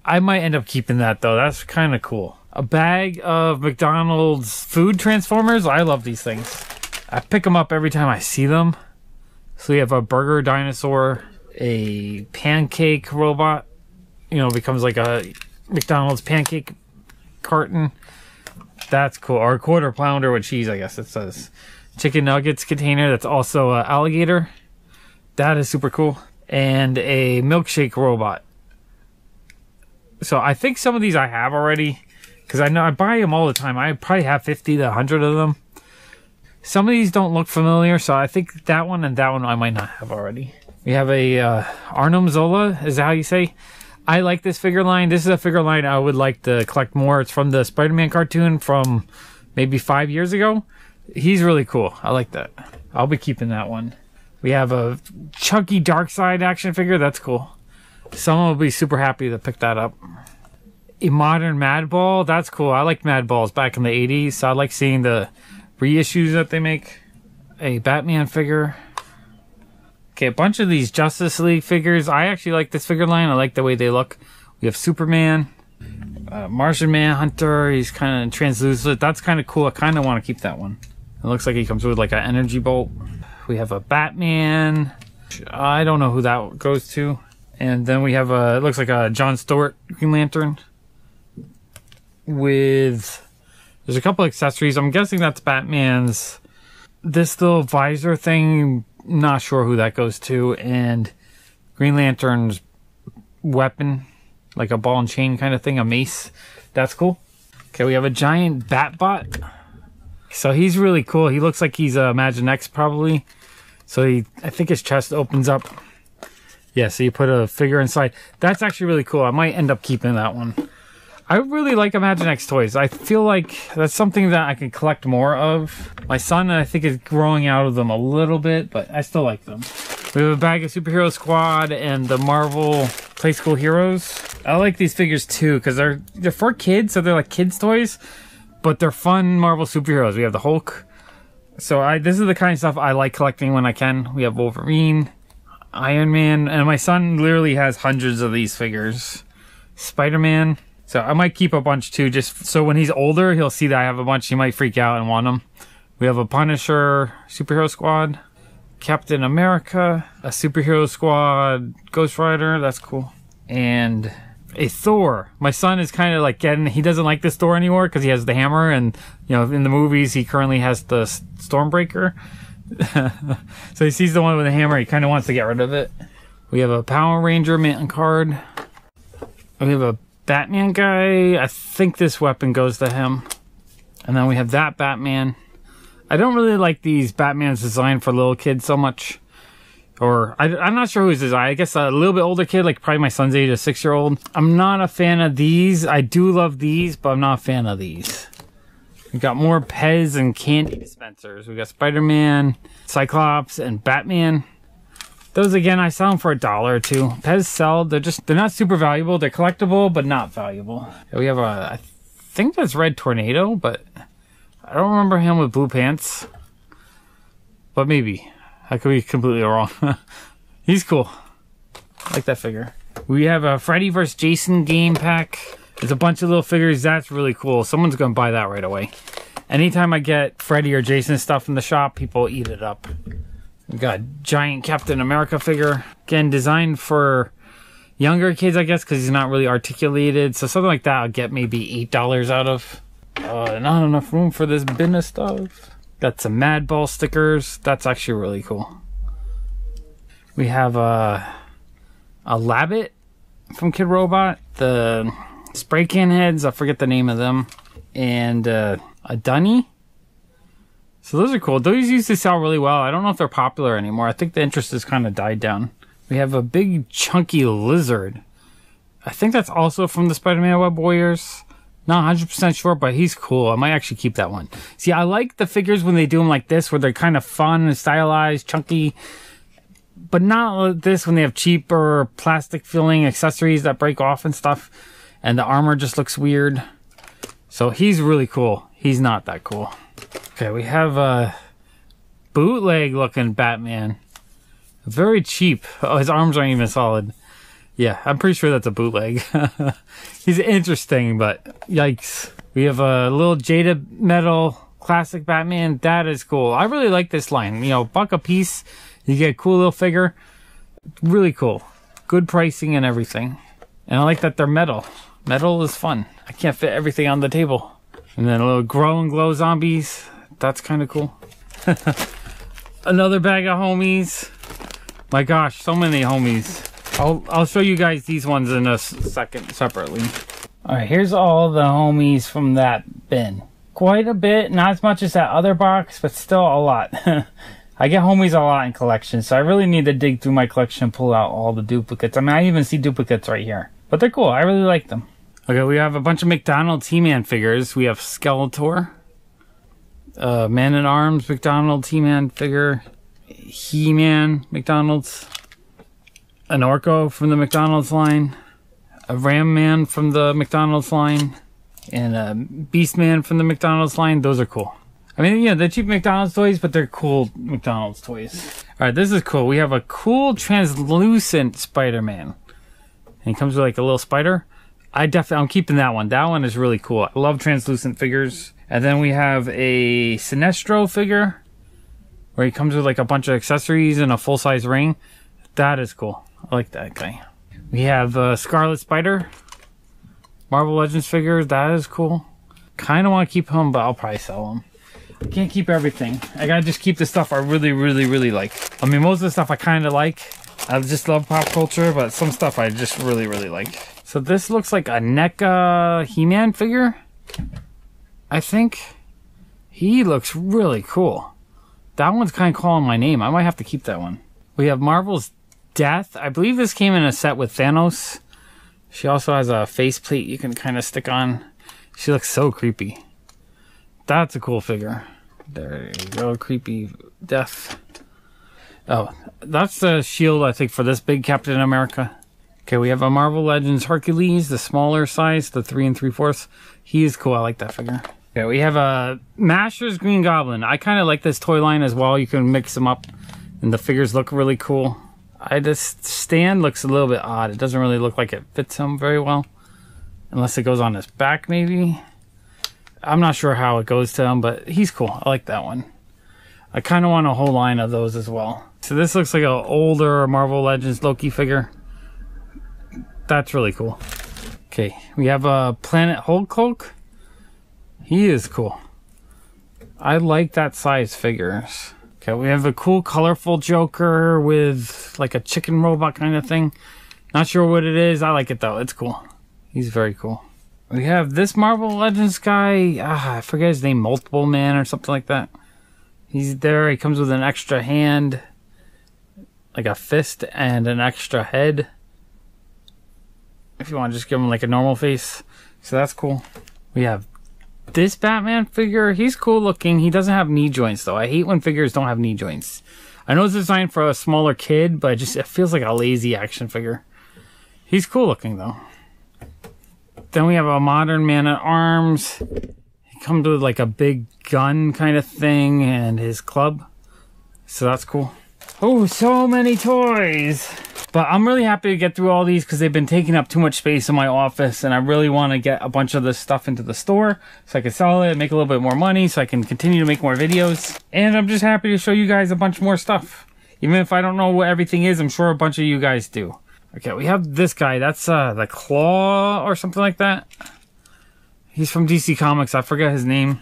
I might end up keeping that though. That's kind of cool. A bag of McDonald's food transformers. I love these things. I pick them up every time I see them. So we have a burger dinosaur, a pancake robot. You know, becomes like a McDonald's pancake carton. That's cool. Or a quarter pounder with cheese, I guess it says. Chicken nuggets container. That's also an alligator. That is super cool. And a milkshake robot. So I think some of these I have already. Because I know I buy them all the time. I probably have 50 to 100 of them. Some of these don't look familiar. So I think that one and that one I might not have already. We have a Arnim Zola. Is that how you say? I like this figure line. This is a figure line I would like to collect more. It's from the Spider-Man cartoon from maybe 5 years ago. He's really cool. I like that. I'll be keeping that one. We have a chunky Darkseid action figure. That's cool. Someone will be super happy to pick that up. A modern Madball. That's cool. I liked Madballs back in the 80s. So I like seeing the reissues that they make. A Batman figure. Okay, a bunch of these Justice League figures. I actually like this figure line. I like the way they look. We have Superman. Martian Manhunter. He's kind of translucent. That's kind of cool. I kind of want to keep that one. It looks like he comes with like an energy bolt. We have a Batman. I don't know who that goes to. And then we have a, it looks like a John Stewart Green Lantern. With, there's a couple accessories. I'm guessing that's Batman's, this little visor thing. Not sure who that goes to. And Green Lantern's weapon. Like a ball and chain kind of thing. A mace. That's cool. Okay, we have a giant Batbot. So he's really cool. He looks like he's Imaginext probably. So I think his chest opens up. Yeah, so you put a figure inside. That's actually really cool. I might end up keeping that one. I really like Imaginext toys. I feel like that's something that I can collect more of. My son, I think, is growing out of them a little bit, but I still like them. We have a bag of Superhero Squad and the Marvel Play School Heroes. I like these figures too, because they're for kids, so they're like kids' toys, but they're fun Marvel superheroes. We have the Hulk. So this is the kind of stuff I like collecting when I can. We have Wolverine, Iron Man, and my son literally has hundreds of these figures. Spider-Man. So I might keep a bunch too, just so when he's older, he'll see that I have a bunch. He might freak out and want them. We have a Punisher Superhero Squad, Captain America, a Superhero Squad Ghost Rider. That's cool. And a Thor. My son is kind of like he doesn't like this Thor anymore because he has the hammer, and you know, in the movies he currently has the Stormbreaker. So he sees the one with the hammer, he kind of wants to get rid of it. We have a Power Ranger Manton card. We have a Batman guy. I think this weapon goes to him. And then we have that Batman. I don't really like these Batmans designed for little kids so much. Or, I'm not sure who this is. I guess a little bit older kid, like probably my son's age, a 6-year-old. I'm not a fan of these. I do love these, but I'm not a fan of these. We got more Pez and candy dispensers. We got Spider-Man, Cyclops, and Batman. Those, again, I sell them for $1 or $2. Pez sell. They're not super valuable. They're collectible, but not valuable. We have I think that's Red Tornado, but I don't remember him with blue pants. But maybe. I could be completely wrong. He's cool. I like that figure. We have a Freddy vs. Jason game pack. There's a bunch of little figures. That's really cool. Someone's going to buy that right away. Anytime I get Freddy or Jason stuff in the shop, people eat it up. We got a giant Captain America figure. Again, designed for younger kids, I guess, because he's not really articulated. So something like that I'll get maybe $8 out of. Not enough room for this bin of stuff. Got some Madball stickers. That's actually really cool. We have a Labbit from Kid Robot. The spray can heads, I forget the name of them. And a Dunny. So those are cool. Those used to sell really well. I don't know if they're popular anymore. I think the interest has kind of died down. We have a big chunky lizard. I think that's also from the Spider-Man Web Warriors. Not 100% sure, but he's cool. I might actually keep that one. See, I like the figures when they do them like this, where they're kind of fun and stylized, chunky. But not like this when they have cheaper plastic filling accessories that break off and stuff. And the armor just looks weird. So he's really cool. He's not that cool. Okay, we have a bootleg looking Batman. Very cheap. Oh, his arms aren't even solid. Yeah, I'm pretty sure that's a bootleg. He's interesting, but yikes. We have a little Jada Metal classic Batman. That is cool. I really like this line. You know, $1 a piece. You get a cool little figure. Really cool. Good pricing and everything. And I like that they're metal. Metal is fun. I can't fit everything on the table. And then a little Grow and Glow zombies. That's kind of cool. Another bag of homies. My gosh, so many homies. I'll show you guys these ones in a second separately. Alright, here's all the homies from that bin. Quite a bit, not as much as that other box, but still a lot. I get homies a lot in collections, so I really need to dig through my collection and pull out all the duplicates. I mean, I even see duplicates right here. But they're cool, I really like them. Okay, we have a bunch of Mcdonald He-Man figures. We have Skeletor, Man-at-Arms Mcdonald He-Man figure, He-Man McDonald's, an Orko from the McDonald's line, a Ram Man from the McDonald's line, and a Beast Man from the McDonald's line. Those are cool. I mean, yeah, they're cheap McDonald's toys, but they're cool McDonald's toys. Alright, this is cool. We have a cool translucent Spider-Man. And he comes with like a little spider. I'm keeping that one. That one is really cool. I love translucent figures. And then we have a Sinestro figure, where he comes with like a bunch of accessories and a full-size ring. That is cool. I like that guy. We have Scarlet Spider. Marvel Legends figures. That is cool. Kind of want to keep him, but I'll probably sell him. I can't keep everything. I gotta just keep the stuff I really, really, really like. I mean, most of the stuff I kind of like. I just love pop culture, but some stuff I just really, really like. So this looks like a NECA He-Man figure. I think. He looks really cool. That one's kind of calling my name. I might have to keep that one. We have Marvel's Death. I believe this came in a set with Thanos. She also has a faceplate you can kind of stick on. She looks so creepy. That's a cool figure. There you go. Creepy Death. Oh, that's the shield, I think, for this big Captain America. Okay, we have a Marvel Legends Hercules, the smaller size, the 3 3/4. He is cool. I like that figure. Okay, we have a Masters Green Goblin. I kind of like this toy line as well. You can mix them up, and the figures look really cool. This stand looks a little bit odd. It doesn't really look like it fits him very well. Unless it goes on his back, maybe. I'm not sure how it goes to him, but he's cool. I like that one. I kind of want a whole line of those as well. So this looks like an older Marvel Legends Loki figure. That's really cool. Okay, we have a Planet Hulk Cloak. He is cool. I like that size figures. Okay, we have a cool colorful Joker with like a chicken robot kind of thing. Not sure what it is. I like it though. It's cool. He's very cool. We have this Marvel Legends guy. I forget his name. Multiple Man or something like that. He's there. He comes with an extra hand. like a fist and an extra head. If you want to just give him like a normal face. So that's cool. We have this Batman figure. He's cool looking. He doesn't have knee joints though. I hate when figures don't have knee joints. I know it's designed for a smaller kid, but it feels like a lazy action figure. He's cool looking though. Then we have a modern Man-at-Arms. He comes with like a big gun kind of thing and his club. So that's cool. Oh, so many toys. But I'm really happy to get through all these because they've been taking up too much space in my office, and I really want to get a bunch of this stuff into the store so I can sell it and make a little bit more money so I can continue to make more videos. And I'm just happy to show you guys a bunch more stuff. Even if I don't know what everything is, I'm sure a bunch of you guys do. Okay, we have this guy. That's the Claw or something like that. He's from DC Comics. I forget his name.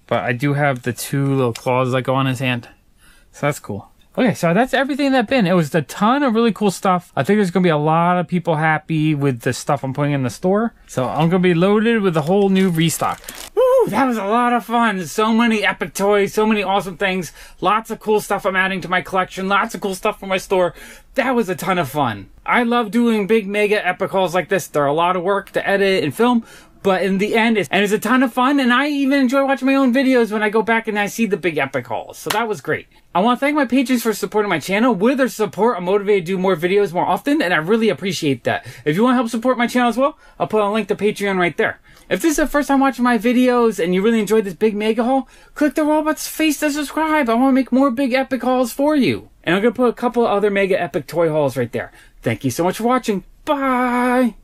But I do have the two little claws that go on his hand. So that's cool. Okay, so that's everything that's been. It was a ton of really cool stuff. I think there's going to be a lot of people happy with the stuff I'm putting in the store. So I'm going to be loaded with a whole new restock. Woo, that was a lot of fun. So many epic toys, so many awesome things. Lots of cool stuff I'm adding to my collection. Lots of cool stuff for my store. That was a ton of fun. I love doing big mega epic hauls like this. They're a lot of work to edit and film. But in the end, it's a ton of fun, and I even enjoy watching my own videos when I go back and I see the big epic hauls. So that was great. I want to thank my patrons for supporting my channel. With their support, I'm motivated to do more videos more often, and I really appreciate that. If you want to help support my channel as well, I'll put a link to Patreon right there. If this is the first time watching my videos and you really enjoyed this big mega haul, click the robot's face to subscribe. I want to make more big epic hauls for you. And I'm going to put a couple other mega epic toy hauls right there. Thank you so much for watching. Bye!